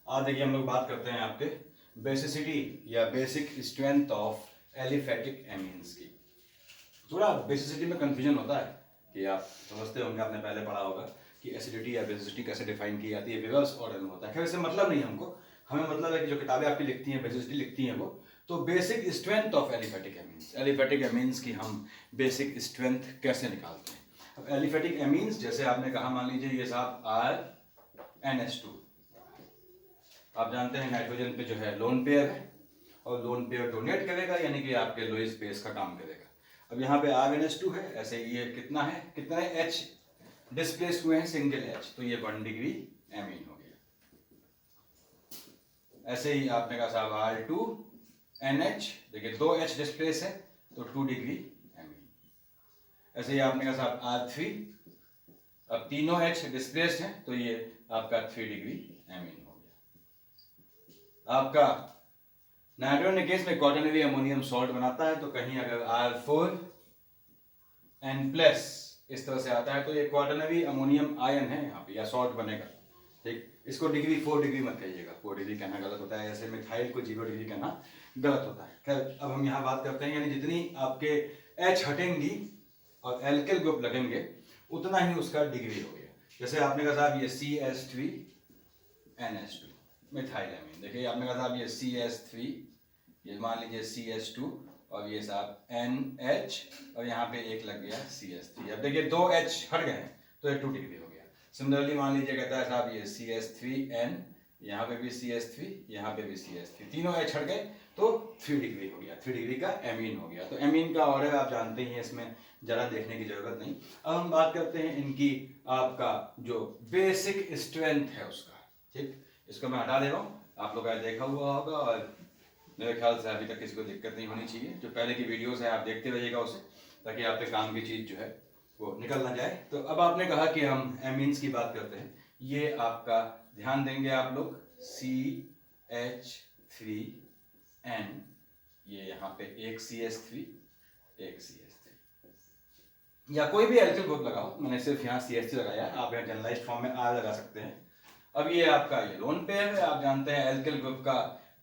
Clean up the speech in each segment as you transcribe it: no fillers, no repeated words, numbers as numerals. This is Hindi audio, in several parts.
आज देखिए हम लोग बात करते हैं आपके बेसिसिटी या basic strength of aliphatic amines की। थोड़ा बेसिसिटी में कंफ्यूजन होता है कि आप समझते होंगे, आपने पहले पढ़ा होगा कि एसिडिटी या बेसिसिटी कैसे डिफाइन की जाती है, रिवर्स ऑर्डर में होता है। खैर इससे मतलब नहीं हमको, हमें मतलब है कि जो किताबें आपकी लिखती हैं बेसिसिटी लिखती हैं वो तो basic strength of aliphatic amines की हम बेसिक स्ट्रेंथ कैसे निकालते हैं। अब एलिफेटिक एमीन्स जैसे आपने कहा, मान लीजिए ये साहब RNH2, आप जानते हैं नाइट्रोजन पे जो है लोन पेयर है और लोन पेयर डोनेट करेगा यानी कि आपके लोइस बेस का काम करेगा। अब यहाँ पे RNH2 है, ऐसे ये कितना है, कितने H डिस्प्लेस हुए हैं, सिंगल H, तो ये 1 डिग्री एमीन हो गया। ऐसे ही आपने कहा साहब R2NH, देखिए 2 H डिस्प्लेस है तो 2 डिग्री एमीन। ऐसे ही आपने कहा साहब R3, अब तीनों H डिस्प्लेस हैं तो ये आपका 3 डिग्री एमीन हो गया। आपका नाइट्रोजन केस में क्वाटरनरी अमोनियम सॉल्ट बनाता है तो कहीं अगर R4N+ इस तरह से आता है तो ये क्वाटरनरी अमोनियम आयन है यहाँ पे, या सॉल्ट बनेगा। ठीक, इसको 4 डिग्री मत कहिएगा, 4 डिग्री कहना गलत होता है, ऐसे मिथाइल को 0 डिग्री कहना गलत होता है। खैर अब हम यहाँ बात करते हैं, यानी जितनी आपके H हटेंगी और एल्किल ग्रुप लगेंगे उतना ही उसका डिग्री हो गया। जैसे आपने कहा साहब ये CH3NH2 मिथाइल एमीन, देखिए आपने कहा साहब ये CH3, ये मान लीजिए CH2 और ये साहब NH और यहाँ पे एक लग गया CH3। अब देखिए 2 H हट गए हैं तो ये 2 डिग्री हो गया। सिमिलरली मान लीजिए कहता है साहब ये CH3N, यहाँ पे भी CH3, यहाँ पे भी CH3, तीनों H हट गए तो 3 डिग्री हो गया, 3 डिग्री का एमीन हो गया। तो एमीन का ऑर्डर आप जानते ही हैं, इसमें जरा देखने की जरूरत नहीं। अब हम बात करते हैं इनकी आपका जो बेसिक स्ट्रेंथ है उसका। ठीक, इसको मैं हटा दे रहा हूँ, आप लोगों ने देखा हुआ होगा और मेरे ख्याल से अभी तक किसी को दिक्कत नहीं होनी चाहिए। जो पहले की वीडियोस है आप देखते रहिएगा उसे, ताकि आपके काम की चीज़ जो है वो निकल ना जाए। तो अब आपने कहा कि हम एमीन्स की बात करते हैं, ये आपका ध्यान देंगे आप लोग CH3N, ये यहाँ पे एक CH3 एक CH3, या कोई भी एल्किल ग्रुप लगाओ, मैंने सिर्फ यहाँ CH3 लगाया, आप यहाँ जनरलाइज्ड फॉर्म में R लगा सकते हैं। अब ये आपका ये लोन पेयर है, आप जानते हैं एल्किल ग्रुप का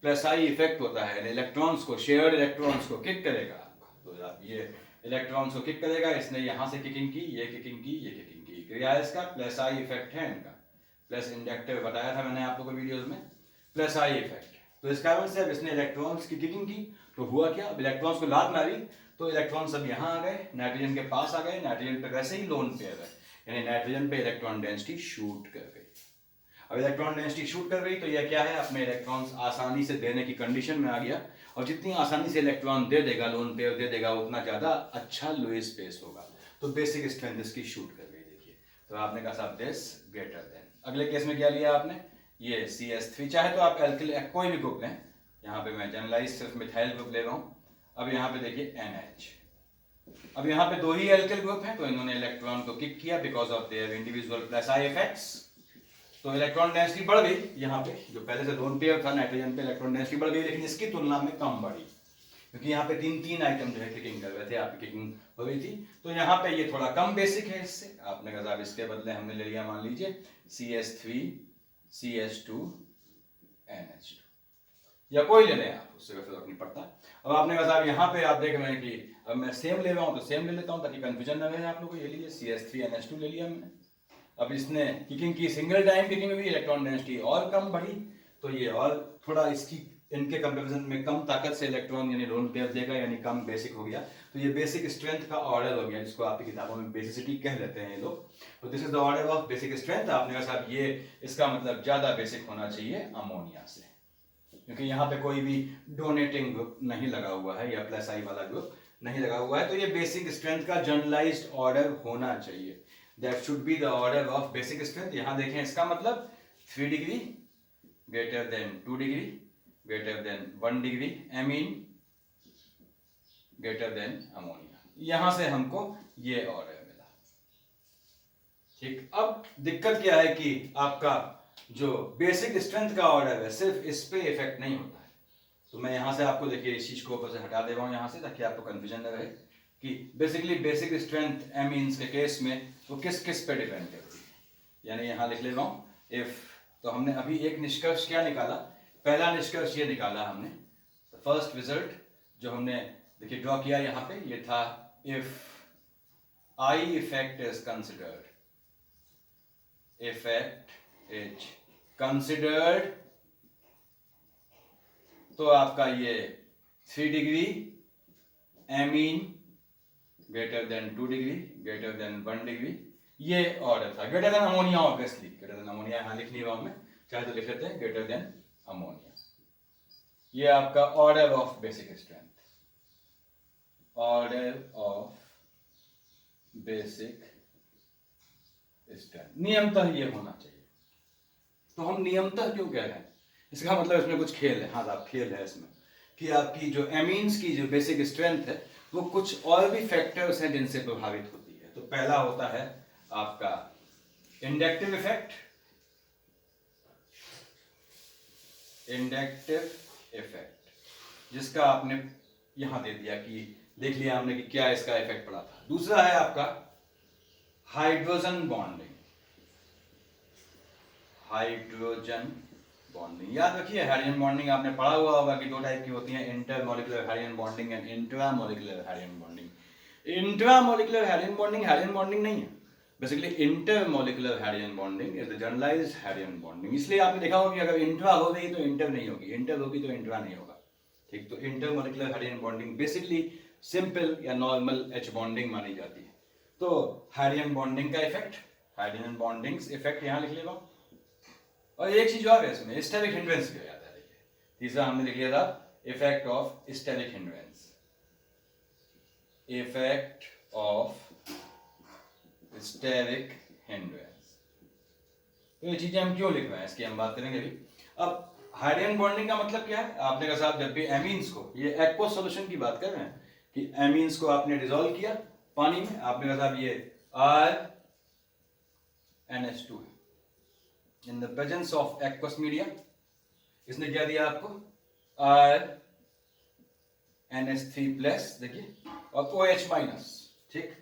प्लस आई इफेक्ट होता है, इलेक्ट्रॉन्स को, शेयर्ड इलेक्ट्रॉन्स को किक करेगा। तो आप ये इलेक्ट्रॉन्स को किक करेगा, इसने यहाँ से किकिंग की, ये किकिंग की, ये किकिंग की, क्रिया इसका प्लस आई इफेक्ट है इनका, प्लस इंडक्टिव बताया था मैंने आप लोगों को वीडियोस में, प्लस आई इफेक्ट। तो इस कारण से अब इसने इलेक्ट्रॉन्स की किकिंग की तो हुआ क्या, अब इलेक्ट्रॉन्स को लात मारी तो इलेक्ट्रॉन सब यहाँ आ गए, नाइट्रोजन के पास आ गए, नाइट्रोजन पे वैसे ही लोन पेयर है, यानी नाइट्रोजन पे इलेक्ट्रॉन डेंसिटी शूट कर गई। अब इलेक्ट्रॉन डेंसिटी शूट कर गई तो यह क्या है, अपने इलेक्ट्रॉन्स आसानी से देने की कंडीशन में आ गया, और जितनी आसानी से इलेक्ट्रॉन दे देगा, लोन पेयर दे देगा, उतना ज़्यादा अच्छा लुईस स्पेस होगा। तो बेसिक स्ट्रेंथ इसकी शूट कर गई। देखिए तो आपने कहा साहब दिस ग्रेटर देन। अगले केस में क्या लिया आपने, ये CH3, चाहे तो आप एल्किल कोई भी ग्रुप लें, यहाँ पे मैं जनरलाइज सिर्फ मिथाइल ग्रुप ले रहा हूँ। अब यहाँ पे देखिए NH, अब यहाँ पे 2 ही एल्किल ग्रुप हैं तो इन्होंने इलेक्ट्रॉन को किक किया because of their individual plus I effects, तो इलेक्ट्रॉन डेंसिटी बढ़ गई। यहाँ पे जो पहले से लोन पेयर था नाइट्रोजन पे, इलेक्ट्रॉन डेंसिटी बढ़ गई, लेकिन इसकी तुलना में कम बढ़ी, क्योंकि यहाँ पे 3 आइटम जो है किकिंग कर रहे थे, आपकी किकिंग हो गई थी। तो यहाँ पे ये थोड़ा कम बेसिक है इससे, आपने कहा साहब इसके बदले हमने ले लिया मान लीजिए CH3 CH2 NH2, या कोई ले लें आप, उससे कोई फर्क नहीं पड़ता। अब आपने कहा साहब यहाँ पे आप देख रहे हैं कि अब मैं सेम ले रहा हूँ तो सेम ले लेता हूँ ताकि कंफ्यूजन ना रहे आप लोगों को। ये लीजिए CH3 NH2 ले लिया मैंने, अब इसने किकिंग की, सिंगल टाइम किकिंग में भी इलेक्ट्रॉन डेंसिटी और कम बढ़ी, तो ये और थोड़ा इसकी इनके कंपैरिजन में कम ताकत से इलेक्ट्रॉन यानी लोन पेयर देगा, यानी कम बेसिक हो गया। तो ये बेसिक स्ट्रेंथ का ऑर्डर हो गया, जिसको आपकी किताबों में बेसिसिटी कह लेते हैं ये लोग। तो this is the order of basic strength. आपने कहा साहब ये इसका मतलब ज्यादा बेसिक होना चाहिए अमोनिया से, क्योंकि यहाँ पे कोई भी डोनेटिंग ग्रुप नहीं लगा हुआ है या प्लस आई वाला ग्रुप नहीं लगा हुआ है, तो ये बेसिक स्ट्रेंथ का जनरलाइज्ड ऑर्डर होना चाहिए। That should be the order of basic strength. यहाँ देखें इसका मतलब 3 degree greater than 2 degree greater than 1 degree amine greater than ammonia, यहां से हमको ये ऑर्डर मिला। ठीक, अब दिक्कत क्या है कि आपका जो बेसिक स्ट्रेंथ का ऑर्डर है सिर्फ इस पे इफेक्ट नहीं होता है। तो मैं यहां से आपको देखिए इस चीज को ऊपर से हटा दे रहा हूं यहां से, ताकि आपको कंफ्यूजन न रहे कि बेसिकली बेसिक स्ट्रेंथ एमीन्स के केस में वो किस किस पे डिपेंड करती है। यानी यहां लिख ले रहा हूं, इफ तो हमने अभी एक निष्कर्ष क्या निकाला, पहला निष्कर्ष ये निकाला हमने, फर्स्ट रिजल्ट जो हमने देखिए ड्रॉ किया यहाँ पे, ये था if I effect is considered, effect is considered, तो आपका ये 3 degree amine greater than 2 degree greater than 1 degree, ये ऑर्डर था। Greater than ammonia obviously, greater than ammonia यहाँ लिख नहीं रहा हूं मैं, चाहे तो लिख लेते हैं ग्रेटर देन अमोनिया। ये आपका order of basic strength, order of basic strength, नियमतः ये होना चाहिए। तो हम नियमतः क्यों कह रहे हैं, इसका मतलब इसमें कुछ खेल है। हाँ साहब खेल है इसमें, कि आपकी जो एमीन्स की जो बेसिक स्ट्रेंथ है वो कुछ और भी फैक्टर्स हैं जिनसे प्रभावित होती है। तो पहला होता है आपका इंडक्टिव इफेक्ट, इंडक्टिव इफेक्ट जिसका आपने यहां दे दिया कि देख लिया हमने कि क्या इसका इफेक्ट पड़ा था। दूसरा है आपका हाइड्रोजन बॉन्डिंग, हाइड्रोजन बॉन्डिंग याद रखिए, हाइड्रोजन बॉन्डिंग आपने पढ़ा हुआ होगा कि दो टाइप की होती है, intermolecular hydrogen bonding and intramolecular hydrogen bonding. Intramolecular hydrogen bonding hydrogen bonding नहीं है, basically intermolecular hydrogen bonding is the generalised hydrogen bonding. इसलिए आपने देखा होगा कि अगर इंट्रा हो गई तो इंटर नहीं होगी, इंटर होगी तो इंट्रा नहीं होगा, ठीक। तो intermolecular hydrogen bonding basically simple या नॉर्मल एच बॉन्डिंग मानी जाती है। तो हाइड्रोजन बॉन्डिंग का इफेक्ट, हाइड्रोजन बॉन्डिंग्स इफेक्ट यहां लिख लेगा। और एक चीज और है इसमें, स्टेरिक हिंड्रेंस भी हो जाता है। देखिए तीसरा हमने लिख लिया था effect of steric hindrance, effect of steric hindrance. तो ये चीजें हम क्यों लिख रहे हैं इसकी हम बात करेंगे अभी। अब हाइड्रोजन बॉन्डिंग का मतलब क्या है, आपने कहा साहब जब भी एमीन्स को, ये एक्वस सॉल्यूशन की बात कर रहे हैं कि एमीन्स को आपने डिसॉल्व किया पानी में, आपने कहा साहब ये RNH2 है in the presence of aqueous media, इसने क्या दिया आपको RNH3 प्लस, देखिए और OH माइनस, ठीक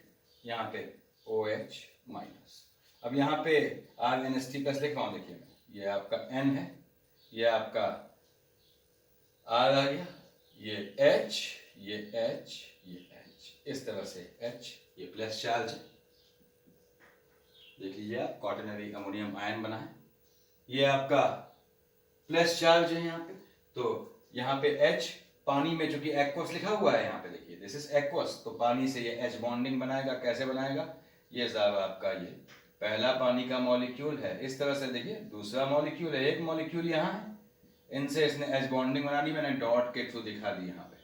यहाँ पे OH माइनस। अब यहाँ पे RNH3 प्लस लिख रहा हूं, देखिए ये आपका N है, ये आपका R आ गया, ये H, ये H, ये H, इस तरह से H, ये प्लस चार्ज है, देख लीजिए आप क्वाटरनरी अमोनियम आयन बना है, ये आपका प्लस चार्ज है यहाँ पे। तो यहाँ पे H पानी में चूंकि एक्वस लिखा हुआ है यहाँ पे, देखिए दिस इज एक्वस, तो पानी से ये H बॉन्डिंग बनाएगा। कैसे बनाएगा, ये साहब आपका ये पहला पानी का मॉलिक्यूल है, इस तरह से देखिए दूसरा मॉलिक्यूल है, एक मॉलिक्यूल यहाँ है, इनसे इसने H बॉन्डिंग बना दी, मैंने डॉट के थ्रू दिखा दी यहाँ पे।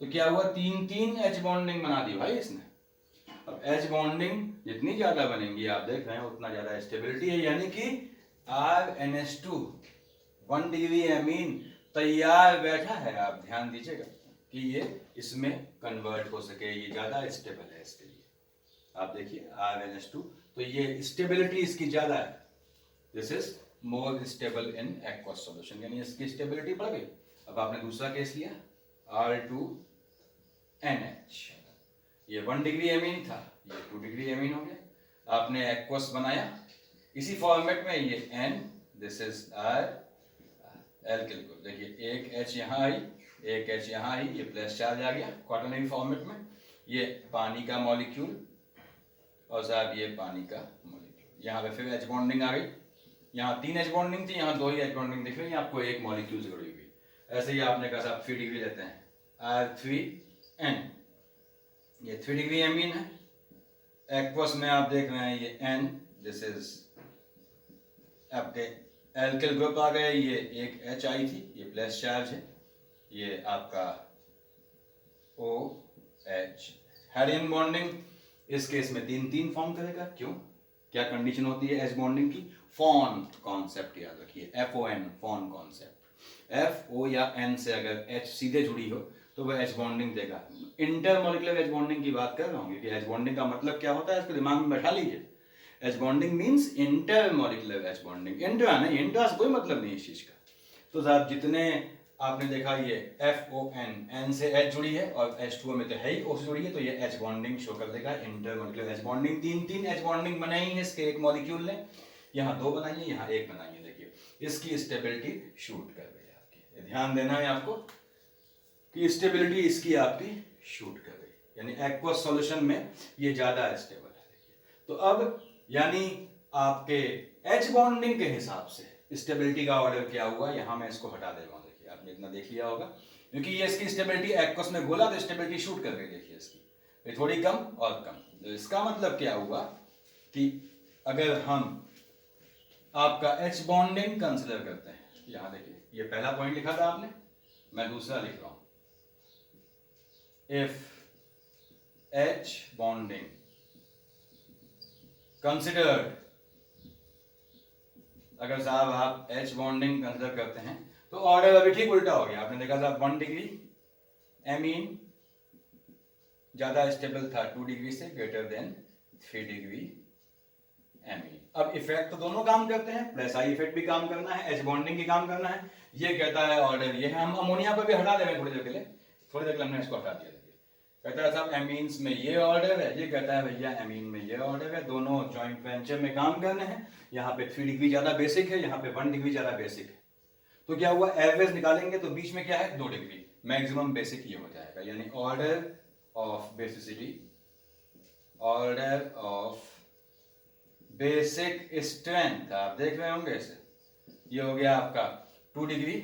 तो क्या हुआ, तीन H बॉन्डिंग बना दी भाई इसने। अब H बॉन्डिंग जितनी ज्यादा बनेंगी आप देख रहे हैं उतना ज्यादा स्टेबिलिटी है, यानी कि RNH2 1 डिग्री एमीन तैयार बैठा है। आप ध्यान दीजिएगा कि ये इसमें कन्वर्ट हो सके, ये ज्यादा स्टेबल है इसके लिए। आप देखिए RNH2, तो ये स्टेबिलिटी इसकी ज्यादा है, this is more stable in aqueous solution, यानी इसकी स्टेबिलिटी बढ़ गई। अब आपने दूसरा केस लिया R2NH, ये 1 डिग्री एमीन था, ये 2 डिग्री एमीन हो गया। आपने एक्वस बनाया इसी फॉर्मेट में, ये N, this is R alkyl group, देखिए एक H यहाँ आई, एक H यहाँ आई, ये प्लस चार्ज आ गया क्वाटरनरी फॉर्मेट में, ये पानी का मॉलिक्यूल और साहब ये पानी का मॉलिक्यूल, यहाँ पे फिर H बॉन्डिंग आ गई। यहाँ 3 H बॉन्डिंग थी, यहाँ 2 ही H बॉन्डिंग दिख रही है आपको, एक मॉलिक्यूल से जुड़ी हुई। ऐसे ही आपने कहा साहब 3 डिग्री लेते हैं, R3N, ये 3 डिग्री एमीन है। एक्वस में आप देख रहे हैं ये N, दिस इज आपके एल्किल ग्रुप आ गए, ये एक H आई थी, ये प्लस चार्ज है, ये आपका OH। हाइड्रोजन बॉन्डिंग इस केस में 3 फॉर्म करेगा, क्यों, क्या कंडीशन होती है H बॉन्डिंग की, फॉन कॉन्सेप्ट याद रखिए, FON FON concept. F O या N से अगर H सीधे जुड़ी हो तो वह H बॉन्डिंग देगा। इंटरमॉलिक्यूलर H बॉन्डिंग की बात कर रहा हूँ कि H बॉन्डिंग का मतलब क्या होता है इसको दिमाग में बैठा लीजिए। H bonding means intermolecular H bonding, intra नहीं, इंट्रा से कोई मतलब नहीं इस चीज का। तो साहब जितने आपने देखा ये FON, N से H जुड़ी है और H2O में तो है ही O से जुड़ी है, तो ये H बॉन्डिंग शो कर देगा, intermolecular H bonding. 3 H bonding बनाई है इसके एक मॉलिक्यूल ने, यहाँ 2 बनाइए, यहाँ 1 बनाइए, देखिए इसकी स्टेबिलिटी शूट कर गई आपकी। ध्यान देना है आपको कि स्टेबिलिटी इसकी आपकी शूट कर गई, यानी एक्वस सॉल्यूशन में ये ज्यादा स्टेबल है। देखिए तो अब यानी आपके एच बॉन्डिंग के हिसाब से स्टेबिलिटी का ऑर्डर क्या हुआ, यहां मैं इसको हटा दे रहा हूं। देखिए आपने इतना देख लिया होगा, क्योंकि ये इसकी स्टेबिलिटी एक्वस में बोला तो स्टेबिलिटी शूट कर गई। देखिए इसकी ये थोड़ी कम और कम, तो इसका मतलब क्या हुआ कि अगर हम आपका एच बॉन्डिंग कंसिडर करते हैं, यहां देखिए ये पहला पॉइंट लिखा था आपने, मैं दूसरा लिख रहा हूं। इफ एच बॉन्डिंग कंसिडर्ड, अगर साहब आप एच बॉन्डिंग कंसिडर करते हैं तो ऑर्डर अभी ठीक उल्टा हो गया। आपने देखा था 1 डिग्री एमीन ज्यादा स्टेबल था 2 डिग्री से, ग्रेटर देन 3 डिग्री एमीन। अब इफेक्ट तो दोनों काम करते हैं, प्लस आई इफेक्ट भी काम करना है, एच बॉन्डिंग भी काम करना है। ये कहता है ऑर्डर ये है। हम अमोनिया को भी हटा देंगे थोड़ी देर के लिए, थोड़ी देर के लिए हमने इसको हटा दिया। कहता है साहब एमीन्स में ये ऑर्डर है, ये कहता है भैया एमीन में ये ऑर्डर है, दोनों जॉइंट वेंचर में काम करने हैं। यहाँ पे 3 डिग्री ज्यादा बेसिक है, यहाँ पे 1 डिग्री ज्यादा बेसिक है। तो क्या हुआ, एवरेज निकालेंगे तो बीच में क्या है 2 डिग्री, मैक्सिमम बेसिक ये हो जाएगा। यानी order of basicity, order of basic strength, आप देख रहे होंगे इसे, ये हो गया आपका 2 डिग्री।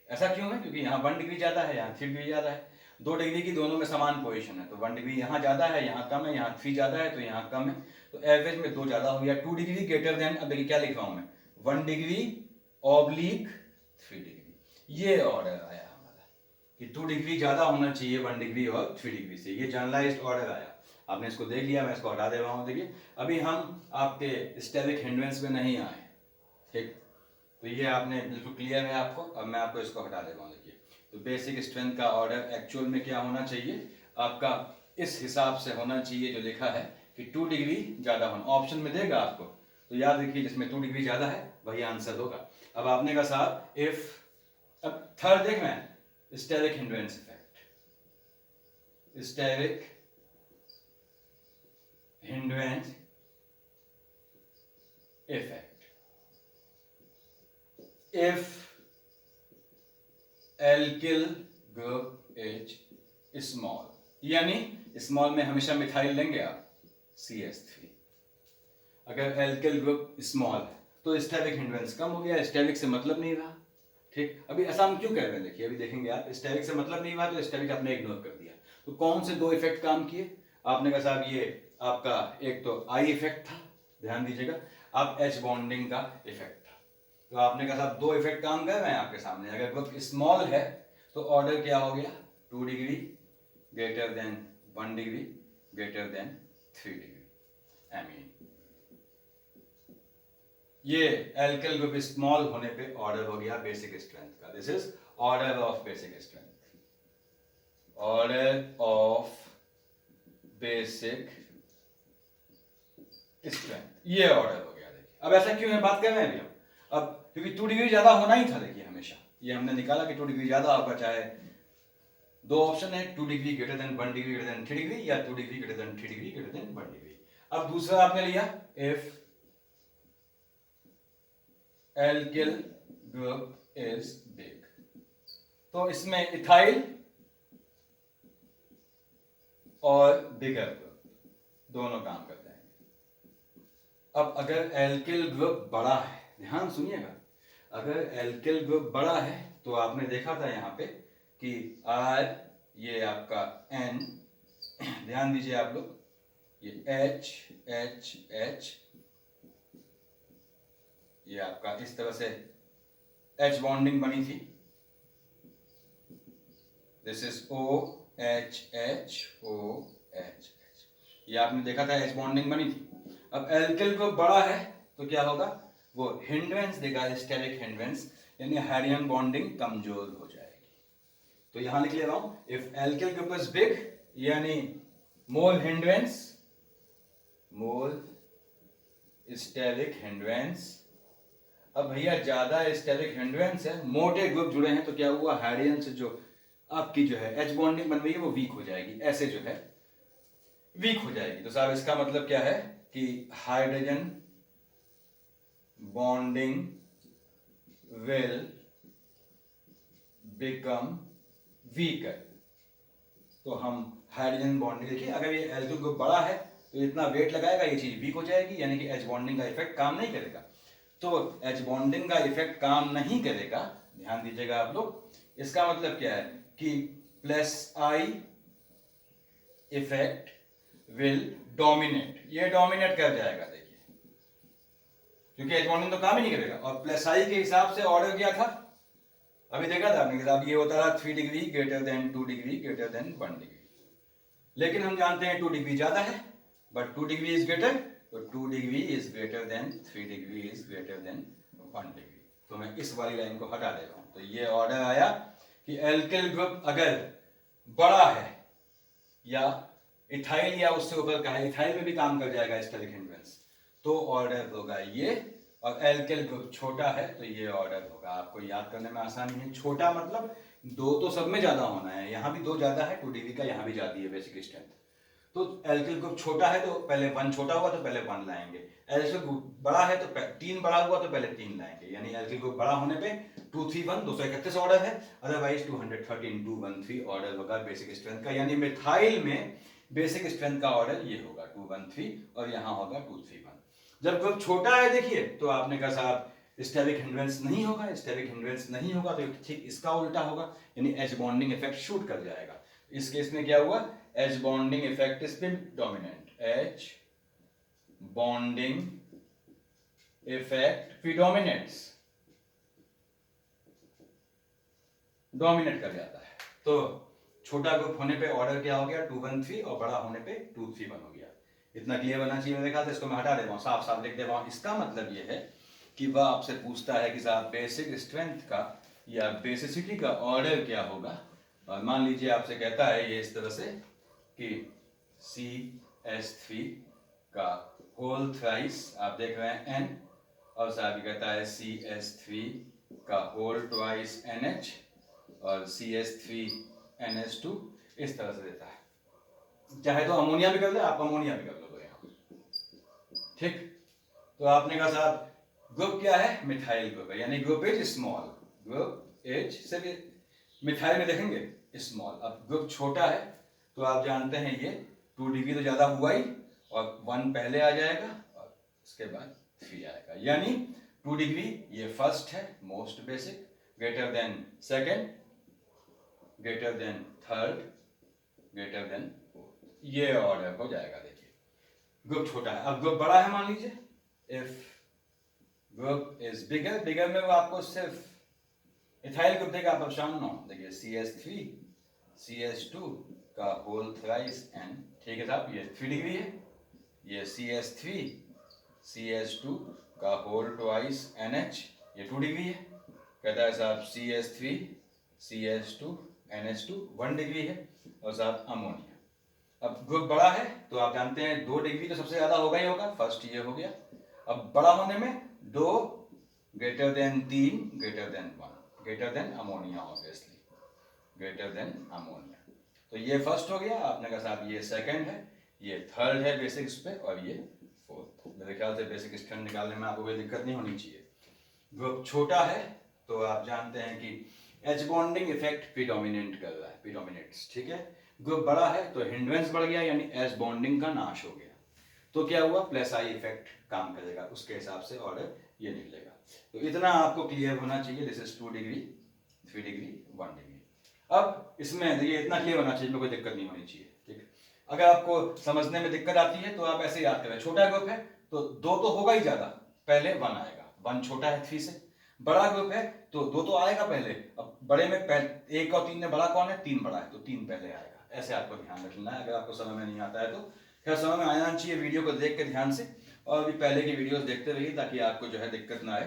ऐसा क्यों है, क्योंकि यहाँ 1 डिग्री ज्यादा है, यहाँ 3 डिग्री ज्यादा है। 2 डिग्री की दोनों में समान पोजीशन है, तो 1 डिग्री यहाँ ज्यादा है, यहाँ कम है, यहाँ 3 ज्यादा है, तो यहाँ कम है, तो एवरेज में 2 ज्यादा हो गया। 2 डिग्री ग्रेटर देन, अब देखिए क्या लिख रहा हूं मैं, 1 डिग्री ऑब्लिक 3 डिग्री। ये ऑर्डर आया हमारा कि 2 डिग्री ज्यादा होना चाहिए 1 डिग्री और 3 डिग्री से, ये जनरलाइज्ड ऑर्डर आया। आपने इसको देख लिया, मैं इसको हटा दे रहा हूँ। देखिए अभी हम आपके स्टेरिक हिंड्रेंस में नहीं आए, ठीक, तो ये आपने बिल्कुल क्लियर है आपको। अब मैं आपको इसको हटा दे रहा हूँ। देखिए तो बेसिक स्ट्रेंथ का ऑर्डर एक्चुअल में क्या होना चाहिए आपका, इस हिसाब से होना चाहिए जो लिखा है कि 2 डिग्री ज्यादा होना, ऑप्शन में देगा आपको, तो याद रखिए जिसमें 2 डिग्री ज्यादा है वही आंसर होगा। अब आपने कहा साहब इफ, अब थर्ड देख मैं, steric hindrance effect, steric hindrance effect, if alkyl group is small, यानी स्मॉल में हमेशा मिथाइल लेंगे आप CH3। अगर एल्किल ग्रुप स्मॉल है तो स्टेरिक हिंड्रेंस कम हो गया, स्टेरिक से मतलब नहीं रहा, ठीक। अभी ऐसा हम क्यों कह रहे हैं, देखिए अभी देखेंगे आप, स्टेरिक से मतलब नहीं रहा तो स्टेरिक आपने इग्नोर कर दिया। तो कौन से 2 इफेक्ट काम किए, आपने कहा साहब ये आपका एक तो आई इफेक्ट था, ध्यान दीजिएगा, आप एच बॉन्डिंग का इफेक्ट, तो आपने कहा साहब 2 इफेक्ट काम कर रहे हैं आपके सामने। अगर ग्रुप स्मॉल है तो ऑर्डर क्या हो गया, 2 degree greater than 1 degree greater than 3 degree amine. ये एल्किल ग्रुप स्मॉल होने पे ऑर्डर हो गया बेसिक स्ट्रेंथ का। This is order of basic strength, order of basic strength, ये ऑर्डर हो गया। देखिए अब ऐसा क्यों है, बात कर रहे हैं अभी अब, क्योंकि 2 डिग्री ज्यादा होना ही था। देखिए हमेशा ये हमने निकाला कि 2 डिग्री ज्यादा होगा, चाहे 2 ऑप्शन है, 2 degree greater than 1 degree greater than 3 degree, या 2 degree greater than 3 degree greater than 1 degree. अब दूसरा आपने लिया if alkyl group is big, तो इसमें इथाइल और बिगर ग्रुप दोनों काम करते हैं। अब अगर एल्किल ग्रुप बड़ा है, ध्यान सुनिएगा, अगर एल्किल ग्रुप बड़ा है तो आपने देखा था यहाँ पे कि R ये आपका N, ध्यान दीजिए आप लोग, ये H H H, ये आपका इस तरह से H बॉन्डिंग बनी थी, this is OH H OH, ये आपने देखा था H बॉन्डिंग बनी थी। अब एल्किल ग्रुप बड़ा है तो क्या होगा, वो हिंड्रेंस देगा, स्टेरिक हिंड्रेंस, यानी हाइड्रोजन बॉन्डिंग कमजोर हो जाएगी। तो यहां लिख ले रहा हूं if alkyl group is big, यानी मोल हिंड्रेंस, मोल स्टेरिक हिंड्रेंस। अब भैया ज्यादा स्टेरिक हिंड्रेंस है, मोटे ग्रुप जुड़े हैं, तो क्या हुआ, हाइड्रोजन से जो आपकी जो है एच बॉन्डिंग बन रही है वो वीक हो जाएगी, ऐसे जो है वीक हो जाएगी। तो साहब इसका मतलब क्या है कि hydrogen bonding will become weaker। तो हम हाइड्रोजन बॉन्डिंग देखिए, अगर ये एल्किल ग्रुप बड़ा है तो इतना वेट लगाएगा, ये चीज वीक हो जाएगी, यानी कि एच बॉन्डिंग का इफेक्ट काम नहीं करेगा। तो एच बॉन्डिंग का इफेक्ट काम नहीं करेगा, ध्यान दीजिएगा आप लोग। इसका मतलब क्या है कि plus I effect will dominate, ये डोमिनेट कर जाएगा देखिए, क्योंकि एच बॉन्डिंग तो काम ही नहीं करेगा। और प्लस आई के हिसाब से ऑर्डर क्या था, अभी देखा था आपने, किताब ये होता था 3 degree greater than 2 degree greater than 1 degree. लेकिन हम जानते हैं 2 डिग्री ज्यादा है, बट 2 डिग्री इज ग्रेटर, तो 2 degree is greater than 3 degree is greater than 1 degree. तो मैं इस वाली लाइन को हटा दे रहा हूं। तो ये ऑर्डर आया कि एल्किल ग्रुप अगर बड़ा है या इथाइल या उससे ऊपर का है, इथाइल में भी काम कर जाएगा स्टेरिक हिंड्रेंस, तो ऑर्डर होगा ये। और एल्किल ग्रुप छोटा है तो ये ऑर्डर होगा। आपको याद करने में आसानी है, छोटा मतलब 2 तो सब में ज्यादा होना है, यहाँ भी 2 ज्यादा है, 2 डिग्री का यहाँ भी ज्यादा है बेसिक स्ट्रेंथ। तो एल्किल ग्रुप छोटा है तो पहले 1 छोटा हुआ तो पहले 1 लाएंगे, एल्किल ग्रुप बड़ा है तो 3 बड़ा हुआ तो पहले 3 लाएंगे, यानी एल्किल ग्रुप बड़ा होने पे 2 3 1 231 ऑर्डर है, अदरवाइज 213 213 ऑर्डर होगा बेसिक स्ट्रेंथ का। यानी मिथाइल में बेसिक स्ट्रेंथ का ऑर्डर ये होगा 213 और यहाँ होगा 231। जब ग्रुप छोटा है देखिए तो आपने कहा साहब स्टेरिक हिंड्रेंस नहीं होगा, स्टेरिक हिंड्रेंस नहीं होगा तो ठीक इसका उल्टा होगा, यानी एच बॉन्डिंग इफेक्ट शूट कर जाएगा। इस केस में क्या हुआ, H bonding effect is been dominant, H bonding effect predominates, dominate कर जाता है। तो छोटा ग्रुप होने पे ऑर्डर क्या हो गया 213 और बड़ा होने पे 231 हो गया। इतना क्लियर बनना चाहिए मेरे ख्याल से। इसको मैं हटा दे रहा हूँ, साफ साफ लिख दे रहा हूँ। इसका मतलब ये है कि वह आपसे पूछता है कि साहब बेसिक स्ट्रेंथ का या बेसिसिटी का ऑर्डर क्या होगा, और मान लीजिए आपसे कहता है ये इस तरह से कि CH3 का होल थ्राइस, आप देख रहे हैं N, और साहब कहता है CH3 का होल ट्वाइस NH और CH3NH2, इस तरह से देता है। चाहे तो अमोनिया भी कर ले, आप अमोनिया भी कर लो ठीक। तो आपने कहा साहब ग्रुप क्या है, मिथाइल ग्रुप है, यानी group is small, group is सिर्फ मिथाइल में देखेंगे स्मॉल। अब ग्रुप छोटा है तो आप जानते हैं ये 2 डिग्री तो ज्यादा हुआ ही, और 1 पहले आ जाएगा और उसके बाद 3 आएगा, यानी 2 डिग्री ये फर्स्ट है most basic, greater than second, greater than third, greater than fourth, ये ऑर्डर हो जाएगा। देखिए ग्रुप छोटा है, अब ग्रुप बड़ा है, मान लीजिए इफ ग्रुप इज बिगर, बिगर में वो आपको सिर्फ इथाइल ग्रुप देगा, आप ऑप्शन 9 देखिए CH3 CH2 का होल थ्राइस N, ठीक है साहब, ये 3 डिग्री है, ये CH3 CH2 का होल ट्वाइस NH, ये 2 डिग्री है। कहता है साहब CH3 CH2 NH2 1 डिग्री है, और साहब अमोनिया। अब ग्रुप बड़ा है तो आप जानते हैं 2 डिग्री तो सबसे ज्यादा होगा ही होगा, फर्स्ट ये हो गया। अब बड़ा होने में 2 greater than 3 greater than 1 greater than ammonia, obviously greater than ammonia. तो ये फर्स्ट हो गया, आपने कहा साहब ये सेकंड है, ये थर्ड है बेसिक्स पे, और ये फोर्थ। मेरे ख्याल से बेसिक स्ट्रेंथ निकालने में आपको कोई दिक्कत नहीं होनी चाहिए। ग्रुप छोटा है तो आप जानते हैं कि एच बॉन्डिंग इफेक्ट प्रीडोमिनेंट कर रहा है, प्रीडोमिनेट्स, ठीक है। ग्रुप बड़ा है तो हिंड्रेंस बढ़ गया, यानी एच बॉन्डिंग का नाश हो गया, तो क्या हुआ प्लस आई इफेक्ट काम करेगा, उसके हिसाब से ऑर्डर ये निकलेगा। तो इतना आपको क्लियर होना चाहिए, this is 2 degree 3 degree 1 degree. अब इसमें देखिए इतना क्लियर होना चाहिए, कोई दिक्कत नहीं होनी चाहिए, ठीक। अगर आपको समझने में दिक्कत आती है तो आप ऐसे याद करें, छोटा ग्रुप है तो 2 तो होगा ही ज्यादा, पहले 1 आएगा, 1 छोटा है 3 से। बड़ा ग्रुप है तो 2 तो आएगा पहले, अब बड़े में 1 और 3 में बड़ा कौन है, 3 बड़ा है तो 3 पहले आएगा। ऐसे आपको ध्यान रखना है, अगर आपको समझ में नहीं आता है तो खैर समझ में आना चाहिए, वीडियो को देख के ध्यान से, और भी पहले की वीडियोस देखते रहिए ताकि आपको जो है दिक्कत ना आए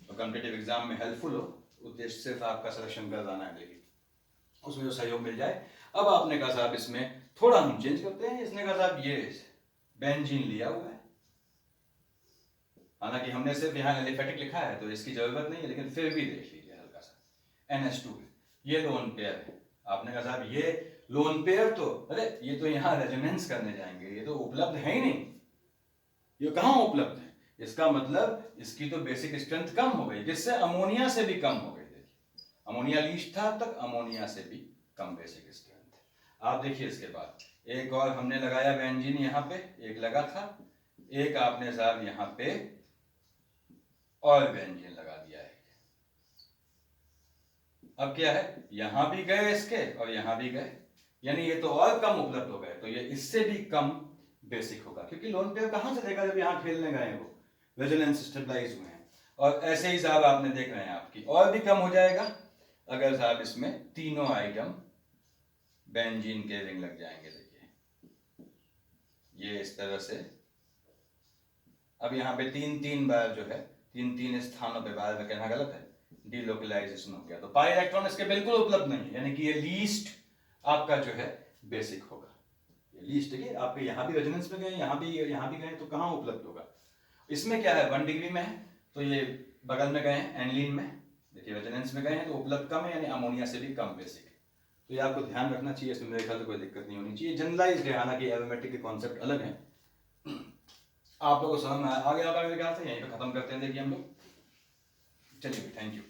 और कॉम्पिटिटिव एग्जाम में हेल्पफुल हो। उद्देश्य सिर्फ आपका सिलेक्शन कर जाना है, लेकिन उसमें जो सहयोग मिल जाए। अब आपने कहा साहब इसमें थोड़ा हम चेंज करते हैं, इसने कहा साहब ये बेंजीन लिया हुआ है, हालांकि हमने सिर्फ यहाँ एलिफेटिक लिखा है तो इसकी जरूरत नहीं है, लेकिन फिर भी देख लीजिए हल्का सा NH2 है, ये लोन पेयर है। आपने कहा साहब ये लोन पेयर, तो अरे ये तो यहाँ रेजोनेंस करने जाएंगे, ये तो उपलब्ध है ही नहीं, ये कहाँ उपलब्ध है, इसका मतलब इसकी तो बेसिक स्ट्रेंथ कम हो गई, जिससे अमोनिया से भी कम हो गई। देखिए अमोनिया लीस्ट था अब तक, अमोनिया से भी कम बेसिक स्ट्रेंथ है। आप देखिए इसके बाद एक और हमने लगाया बेंजीन, यहाँ पे एक लगा था, एक आपने साहब यहाँ पे और बेंजीन लगा दिया है। अब क्या है, यहां भी गए इसके और यहां भी गए, यानी ये तो और कम उपलब्ध हो गए, तो ये इससे भी कम बेसिक होगा, क्योंकि लोन पेयर कहां से देगा जब यहां खेलने गए वो, विजिलेंस स्टेबलाइज हुए हैं। और ऐसे ही साहब आपने देख रहे हैं आपकी और भी कम हो जाएगा अगर साहब इसमें तीनों आइटम बेंजीन के रिंग लग जाएंगे। देखिए ये इस तरह से, अब यहाँ पे 3-3 बार जो है 3-3 स्थानों पे, बार में कहना गलत है, डीलोकलाइजेशन हो गया, तो पाई इलेक्ट्रॉन इसके बिल्कुल उपलब्ध नहीं है, यानी कि ये लीस्ट आपका जो है बेसिक होगा। ये लीस्ट है, आपके यहाँ भी रेजोनेंस में गए, यहाँ भी गए, तो कहाँ उपलब्ध होगा। इसमें क्या है 1 डिग्री में है, तो ये बगल में गए हैं एनलीन में, देखिए रेजोनेंस में गए हैं तो उपलब्ध कम है, यानी अमोनिया से भी कम बेसिक है। तो ये आपको ध्यान रखना चाहिए, इसमें मेरे ख्याल से कोई दिक्कत नहीं होनी चाहिए। जनरलाइज्ड है, हालांकि एरोमेटिक के कॉन्सेप्ट अलग हैं। आप लोगों को समझ में आ गया होगा मेरे ख्याल से, यहीं पे खत्म करते हैं देखिए हम लोग। चलिए थैंक यू।